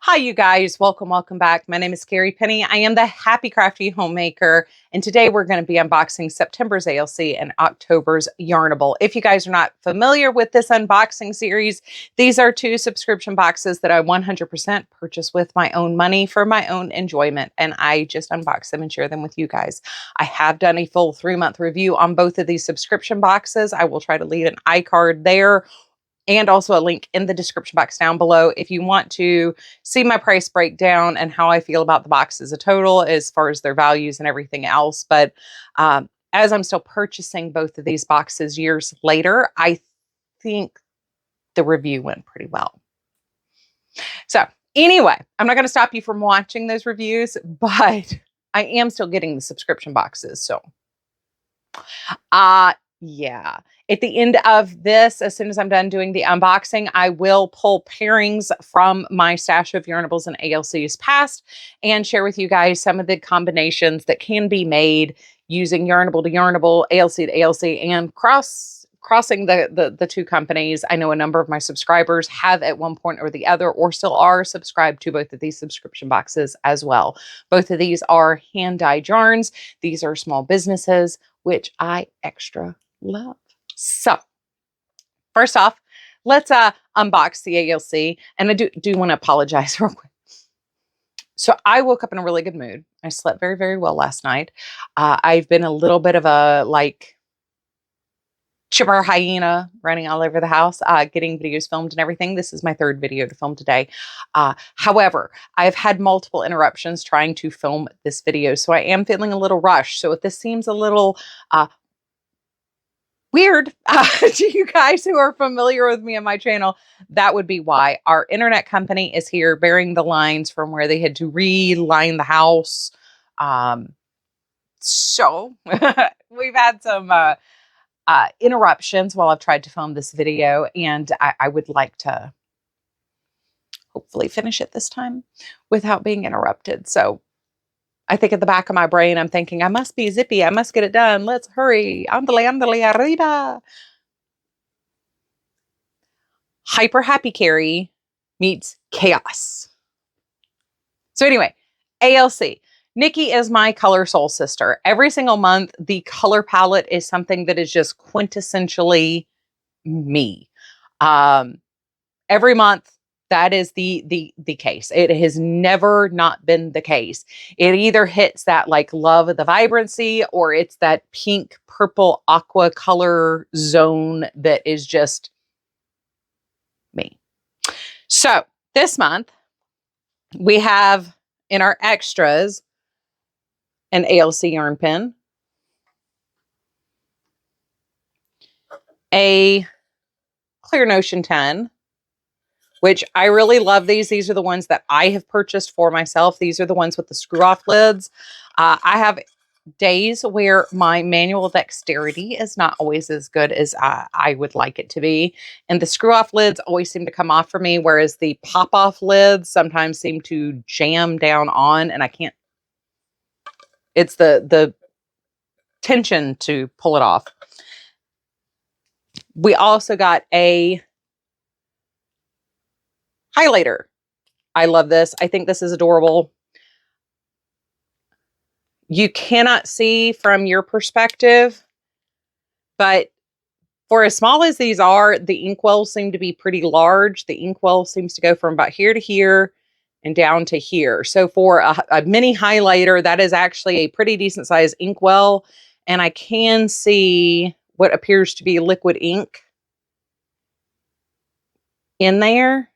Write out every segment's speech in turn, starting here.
Hi, you guys. Welcome back. My name is Carrie Penny. I am the Happy Crafty Homemaker, and today we're going to be unboxing September's ALC and October's Yarnable. If you guys are not familiar with this unboxing series, these are two subscription boxes that I 100% purchase with my own money for my own enjoyment, and I just unbox them and share them with you guys. I have done a full 3-month review on both of these subscription boxes. I will try to leave an iCard there, and also a link in the description box down below if you want to see my price breakdown and how I feel about the box as a total as far as their values and everything else. But as I'm still purchasing both of these boxes years later, I think the review went pretty well. So anyway, I'm not going to stop you from watching those reviews, but I am still getting the subscription boxes. So yeah. At the end of this, as soon as I'm done doing the unboxing, I will pull pairings from my stash of Yarnables and ALCs past and share with you guys some of the combinations that can be made using Yarnable to Yarnable, ALC to ALC, and crossing the two companies. I know a number of my subscribers have at one point or the other, or still are subscribed to both of these subscription boxes as well. Both of these are hand-dyed yarns. These are small businesses, which I extra love. So first off, let's unbox the ALC. And I do want to apologize real quick. So I woke up in a really good mood. I slept very, very well last night. I've been a little bit of a chipper hyena running all over the house, getting videos filmed and everything. This is my third video to film today. However, I've had multiple interruptions trying to film this video, so I am feeling a little rushed. So if this seems a little weird to you guys who are familiar with me and my channel, that would be why. Our internet company is here bearing the lines from where they had to reline the house. So we've had some interruptions while I've tried to film this video, and I would like to hopefully finish it this time without being interrupted. So I think at the back of my brain, I'm thinking, I must be zippy. I must get it done. Let's hurry. Andale, arriba. Hyper Happy Carrie meets chaos. So anyway, ALC. Nikki is my color soul sister. Every single month, the color palette is something that is just quintessentially me. Every month, that is the case. It has never not been the case. It either hits that love of the vibrancy, or it's that pink, purple, aqua color zone that is just me. So this month we have in our extras an ALC yarn pin, a Clear Notion 10, which I really love these. These are the ones that I have purchased for myself. These are the ones with the screw-off lids. I have days where my manual dexterity is not always as good as I would like it to be. And the screw-off lids always seem to come off for me, whereas the pop-off lids sometimes seem to jam down on, and I can't. It's the tension to pull it off. We also got a highlighter. I love this. I think this is adorable. You cannot see from your perspective, but for as small as these are, the inkwells seem to be pretty large. The inkwell seems to go from about here to here and down to here. So for a mini highlighter, that is actually a pretty decent sized inkwell. And I can see what appears to be liquid ink in there.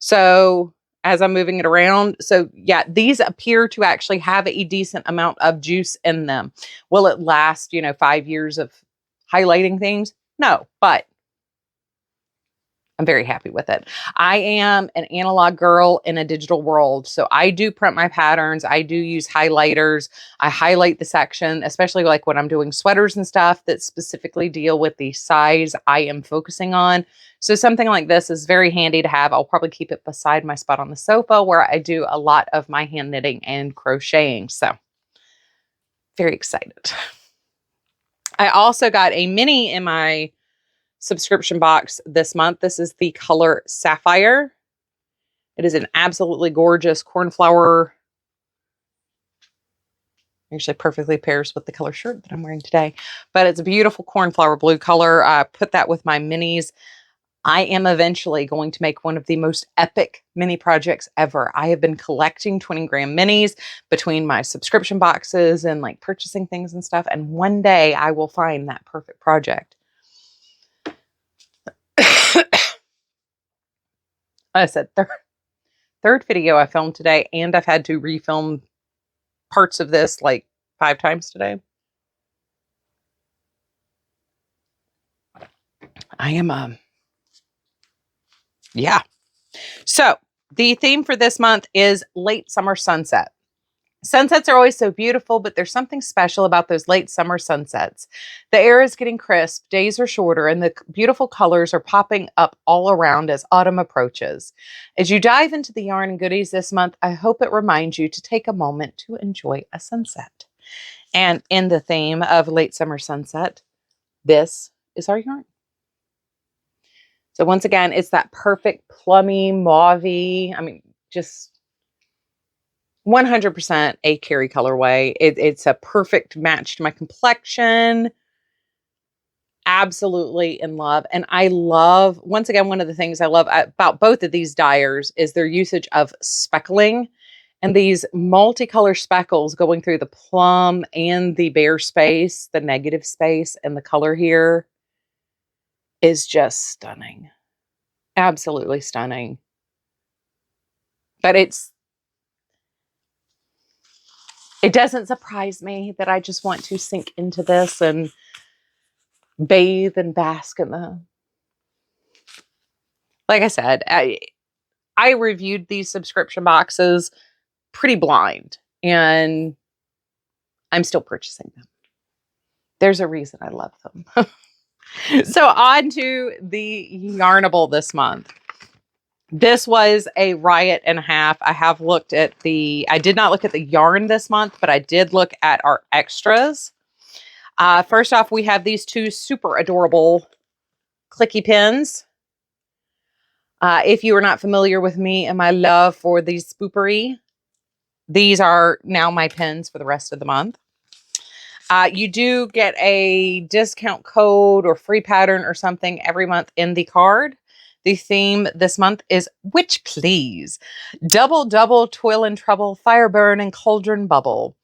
So as I'm moving it around, so yeah, these appear to actually have a decent amount of juice in them. Will it last, 5 years of highlighting things? No, but I'm very happy with it. I am an analog girl in a digital world. So I do print my patterns. I do use highlighters. I highlight the section, especially when I'm doing sweaters and stuff that specifically deal with the size I am focusing on. So something like this is very handy to have. I'll probably keep it beside my spot on the sofa where I do a lot of my hand knitting and crocheting. So very excited. I also got a mini in my subscription box this month. This is the color Sapphire. It is an absolutely gorgeous cornflower. Actually perfectly pairs with the color shirt that I'm wearing today, but it's a beautiful cornflower blue color. I put that with my minis. I am eventually going to make one of the most epic mini projects ever. I have been collecting 20 gram minis between my subscription boxes and like purchasing things and stuff. And one day I will find that perfect project. I said third video I filmed today, and I've had to refilm parts of this like 5 times today. I am, yeah. So the theme for this month is late summer sunset. Sunsets are always so beautiful, but there's something special about those late summer sunsets. The air is getting crisp, days are shorter, and the beautiful colors are popping up all around as autumn approaches. As you dive into the yarn and goodies this month, I hope it reminds you to take a moment to enjoy a sunset. And in the theme of late summer sunset, this is our yarn. So once again, it's that perfect plummy, mauvey, I mean, just 100% a Carrie colorway. It's a perfect match to my complexion. Absolutely in love. And I love, once again, one of the things I love about both of these dyers is their usage of speckling. And these multicolor speckles going through the plum and the bare space, the negative space, and the color here is just stunning. Absolutely stunning. But it doesn't surprise me that I just want to sink into this and bathe and bask in the, like I said, I reviewed these subscription boxes pretty blind, and I'm still purchasing them. There's a reason I love them. So on to the Yarnable this month. This was a riot and a half. I did not look at the yarn this month, but I did look at our extras. First off, we have these 2 super adorable clicky pins. If you are not familiar with me and my love for the spoopery, these are now my pins for the rest of the month. You do get a discount code or free pattern or something every month in the card. The theme this month is Witch Please. Double, double, toil and trouble, fire burn, and cauldron bubble.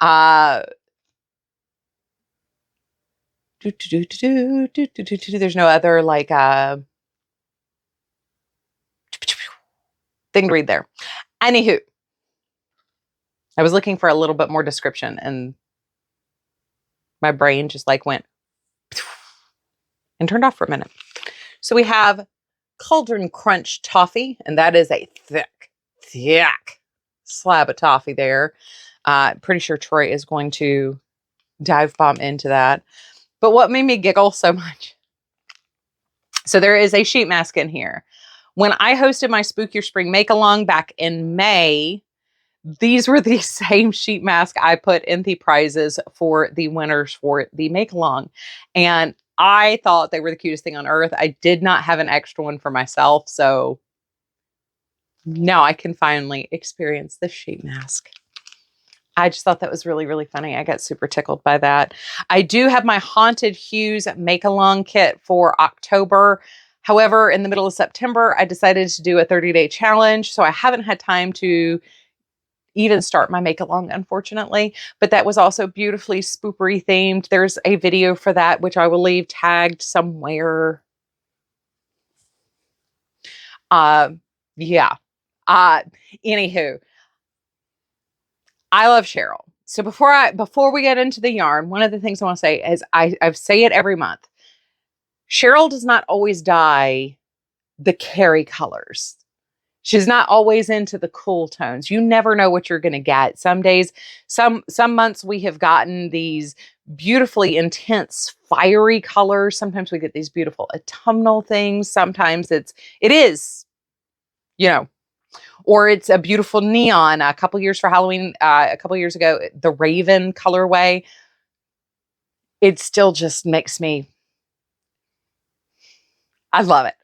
There's no other like thing to read there. Anyhoo. I was looking for a little bit more description, and my brain just like went and turned off for a minute. So we have Cauldron Crunch Toffee, and that is a thick slab of toffee there. Pretty sure Troy is going to dive bomb into that. But what made me giggle so much? So there is a sheet mask in here. When I hosted my Spook Your Spring Make-Along back in May, these were the same sheet mask I put in the prizes for the winners for the Make-Along. And I thought they were the cutest thing on earth. I did not have an extra one for myself, so now I can finally experience the sheet mask. I just thought that was really, really funny. I got super tickled by that. I do have my Haunted Hues Make-Along kit for October. However, in the middle of September, I decided to do a 30-day challenge, so I haven't had time to even start my make-along, unfortunately, but that was also beautifully spoopery themed. There's a video for that, which I will leave tagged somewhere. Yeah. Anywho, I love Cheryl. So before we get into the yarn, one of the things I want to say is I say it every month. Cheryl does not always dye the Carrie colors. She's not always into the cool tones. You never know what you're going to get. Some days, some months we have gotten these beautifully intense, fiery colors. Sometimes we get these beautiful autumnal things. Sometimes it is, or it's a beautiful neon. A couple years for Halloween, a couple years ago, the Raven colorway. It still just makes me, I love it.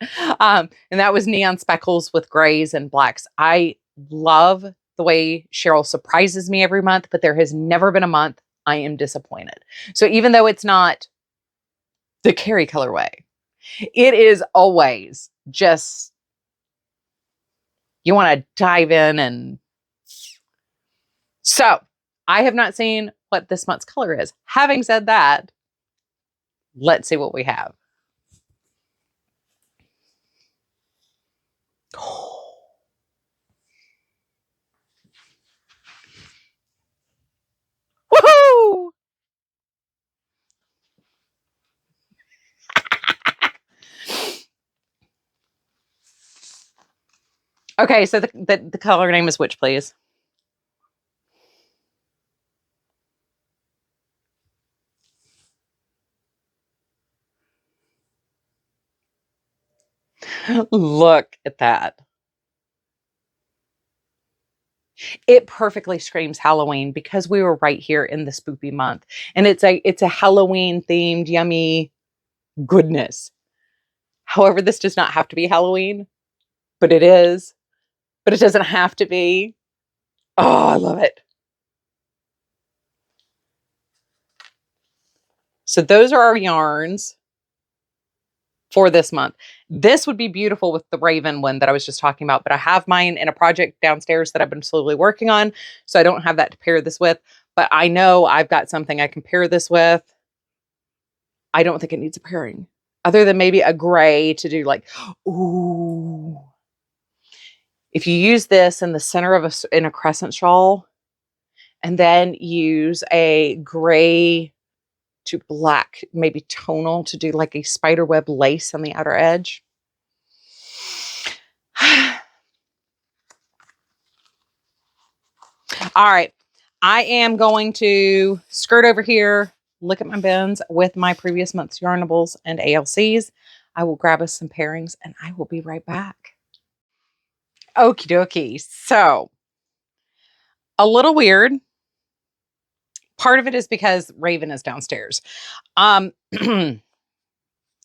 And that was neon speckles with grays and blacks. I love the way Cheryl surprises me every month, but there has never been a month I am disappointed. So even though it's not the Carrie colorway, it is always just, you want to dive in. And so I have not seen what this month's color is. Having said that, let's see what we have. Woohoo! Okay, so the color name is which, please? Look at that. It perfectly screams Halloween because we were right here in the spoopy month. And it's a Halloween themed yummy goodness. However, this does not have to be Halloween, but it is. But it doesn't have to be. Oh, I love it. So those are our yarns for this month. This would be beautiful with the Raven one that I was just talking about, but I have mine in a project downstairs that I've been slowly working on, so I don't have that to pair this with, but I know I've got something I can pair this with. I don't think it needs a pairing, other than maybe a gray to do like, ooh. If you use this in the center of in a crescent shawl, and then use a gray to black, maybe tonal, to do like a spider web lace on the outer edge. All right. I am going to skirt over here, look at my bins with my previous month's Yarnables and ALCs. I will grab us some pairings and I will be right back. Okie dokie. So, a little weird. Part of it is because Raven is downstairs.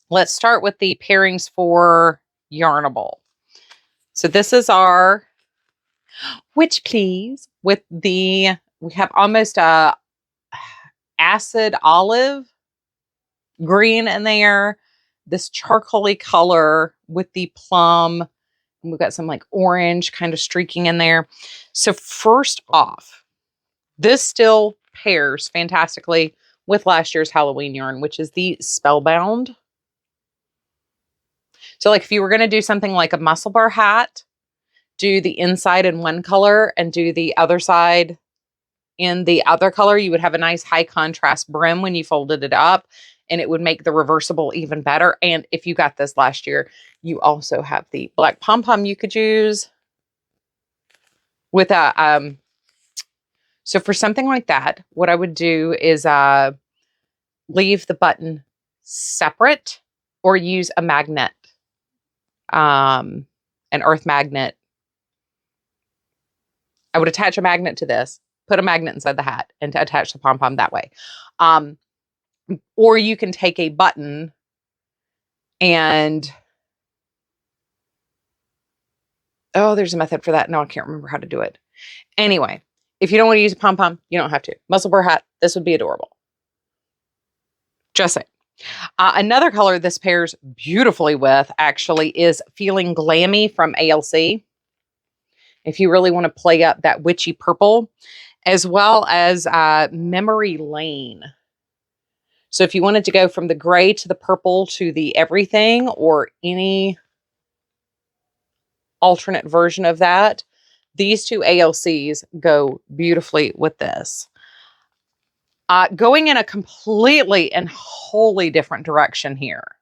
Let's start with the pairings for Yarnable. So this is our which please with we have almost a acid olive green in there, this charcoaly color with the plum, and we've got some like orange kind of streaking in there. So first off, this still pairs fantastically with last year's Halloween yarn, which is the Spellbound. So like if you were going to do something like a muscle bar hat, do the inside in one color and do the other side in the other color, you would have a nice high contrast brim when you folded it up, and it would make the reversible even better. And if you got this last year, you also have the black pom-pom you could use with a, so for something like that, what I would do is leave the button separate or use a magnet, an earth magnet. I would attach a magnet to this, put a magnet inside the hat, and to attach the pom-pom that way. Or you can take a button and, oh, there's a method for that. No, I can't remember how to do it. Anyway, if you don't want to use a pom-pom, you don't have to. Muscle bar hat, this would be adorable. Just saying. Another color this pairs beautifully with, actually, is Feeling Glammy from ALC. If you really want to play up that witchy purple, as well as Memory Lane. So if you wanted to go from the gray to the purple to the everything, or any alternate version of that, these two ALCs go beautifully with this. Going in a completely and wholly different direction here.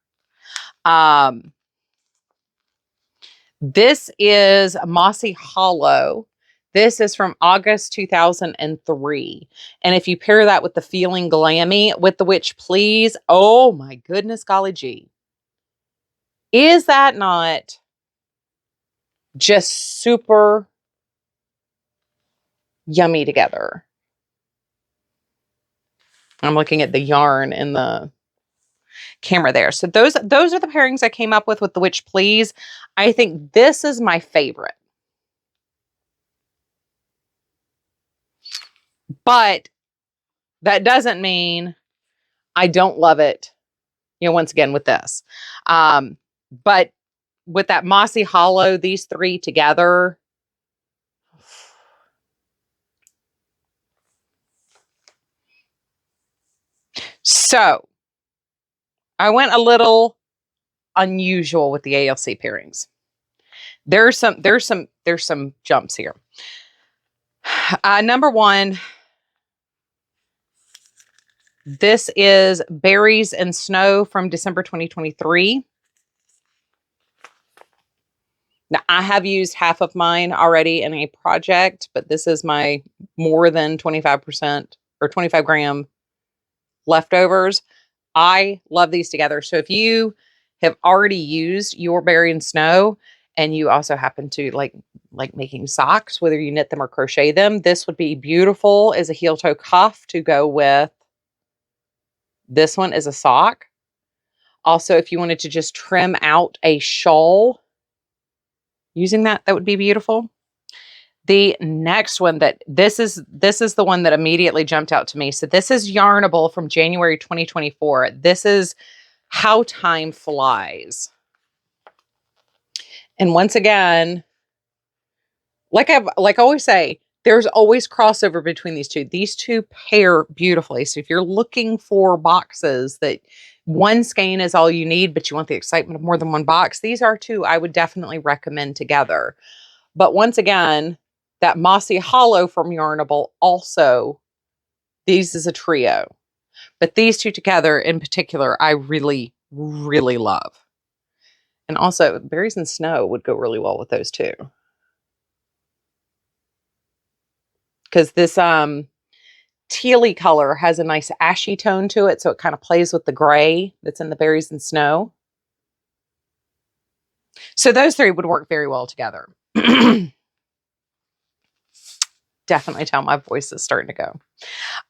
This is Mossy Hollow. This is from August 2003. And if you pair that with the Feeling Glammy with the Witch Please, oh my goodness, golly gee. Is that not just super yummy together? I'm looking at the yarn and the, camera there. So those are the pairings I came up with the Witch Please. I think this is my favorite. But that doesn't mean I don't love it, you know, once again with this. But with that Mossy Hollow, these three together, so I went a little unusual with the ALC pairings. There's some jumps here. Number one, this is Berries and Snow from December 2023. Now, I have used half of mine already in a project, but this is my more than 25% or 25 gram leftovers. I love these together. So if you have already used your Berry and Snow and you also happen to like making socks, whether you knit them or crochet them, this would be beautiful as a heel toe cuff to go with this one as a sock. Also, if you wanted to just trim out a shawl using that would be beautiful. The next one this is the one that immediately jumped out to me. So this is Yarnable from January 2024. This is How Time Flies. And once again, like I always say, there's always crossover between these two. These two pair beautifully. So if you're looking for boxes that one skein is all you need, but you want the excitement of more than one box, these are two I would definitely recommend together. But once again, that Mossy Hollow from Yarnable also, these is a trio. But these two together in particular, I really, really love. And also, Berries and Snow would go really well with those too. Because this tealy color has a nice ashy tone to it, so it kind of plays with the gray that's in the Berries and Snow. So those three would work very well together. Definitely tell my voice is starting to go.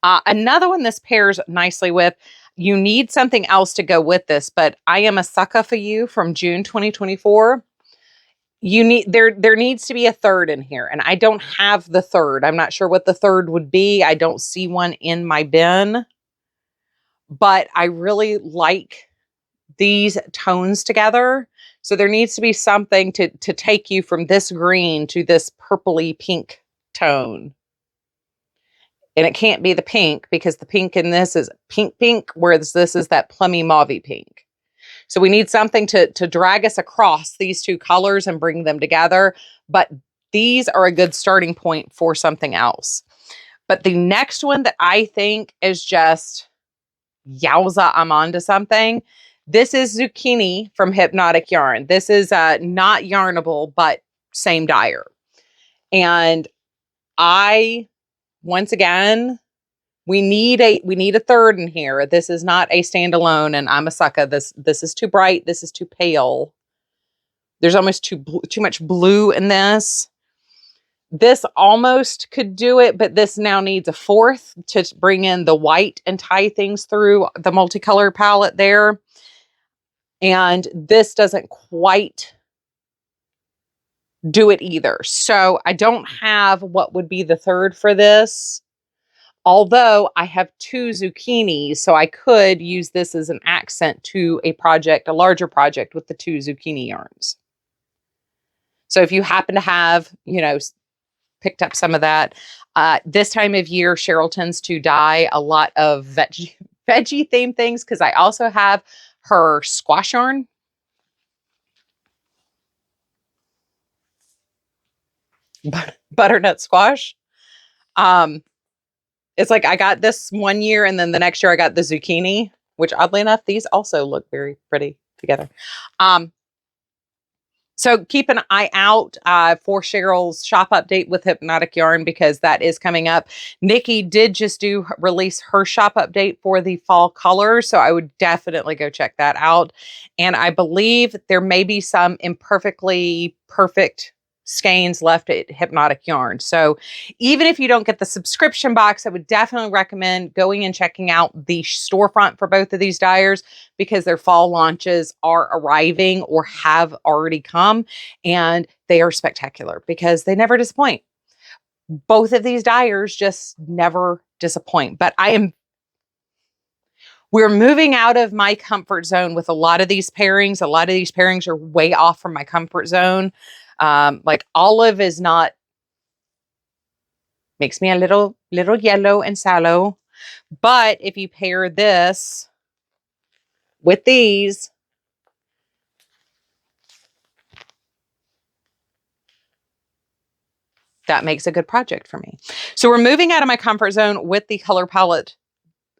Another one this pairs nicely with, you need something else to go with this, but I Am a Sucker for You from June 2024. You need there needs to be a third in here, and I don't have the third. I'm not sure what the third would be. I don't see one in my bin, but I really like these tones together. So there needs to be something to take you from this green to this purpley pink tone. And it can't be the pink because the pink in this is pink, whereas this is that plummy mauvey pink. So we need something to drag us across these two colors and bring them together. But these are a good starting point for something else. But the next one that I think is just, yowza, I'm onto something. This is Zucchini from Hypnotic Yarn. This is not Yarnable, but same dyer. And once again, we need a third in here. This is not a standalone, and I'm a sucker. This is too bright. This is too pale. There's almost too much blue in this. This almost could do it, but this now needs a fourth to bring in the white and tie things through the multicolor palette there. And this doesn't quite do it either. So I don't have what would be the third for this. Although I have two zucchinis, so I could use this as an accent to a larger project with the two zucchini yarns. So if you happen to have, picked up some of that, this time of year, Cheryl tends to dye a lot of veggie themed things because I also have her squash yarn. Butternut squash. It's like I got this one year and then the next year I got the zucchini, which oddly enough, these also look very pretty together. So keep an eye out for Cheryl's shop update with Hypnotic Yarn because that is coming up. Nikki did just release her shop update for the fall colors, so I would definitely go check that out. And I believe there may be some imperfectly perfect skeins left at Hypnotic Yarn. So even if you don't get the subscription box, I would definitely recommend going and checking out the storefront for both of these dyers, because their fall launches are arriving or have already come, and they are spectacular because they never disappoint. Both of these dyers just never disappoint. But we're moving out of my comfort zone with a lot of these pairings. A lot of these pairings are way off from my comfort zone. Like olive is not, makes me a little yellow and sallow. But if you pair this with these, that makes a good project for me. So we're moving out of my comfort zone with the color palette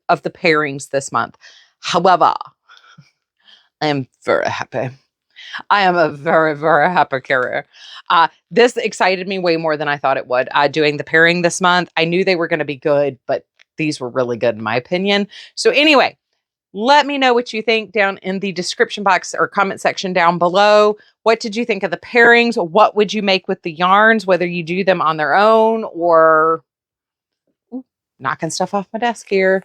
of the pairings this month. However, I am very happy. I am a very, very happy carrier. This excited me way more than I thought it would. Doing the pairing this month, I knew they were going to be good, but these were really good in my opinion. So anyway, let me know what you think down in the description box or comment section down below. What did you think of the pairings? What would you make with the yarns, whether you do them on their own or... Ooh, knocking stuff off my desk here.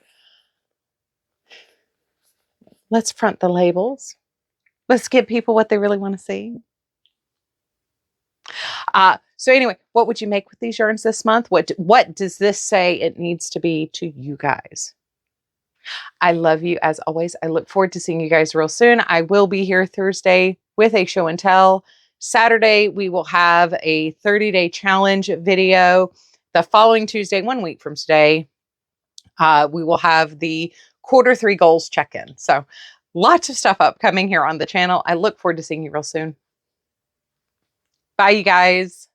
Let's front the labels. Let's give people what they really want to see. So anyway, what would you make with these yarns this month? What does this say it needs to be to you guys? I love you as always. I look forward to seeing you guys real soon. I will be here Thursday with a show and tell. Saturday, we will have a 30-day challenge video. The following Tuesday, 1 week from today, we will have the Q3 goals check-in. So lots of stuff upcoming here on the channel. I look forward to seeing you real soon. Bye, you guys.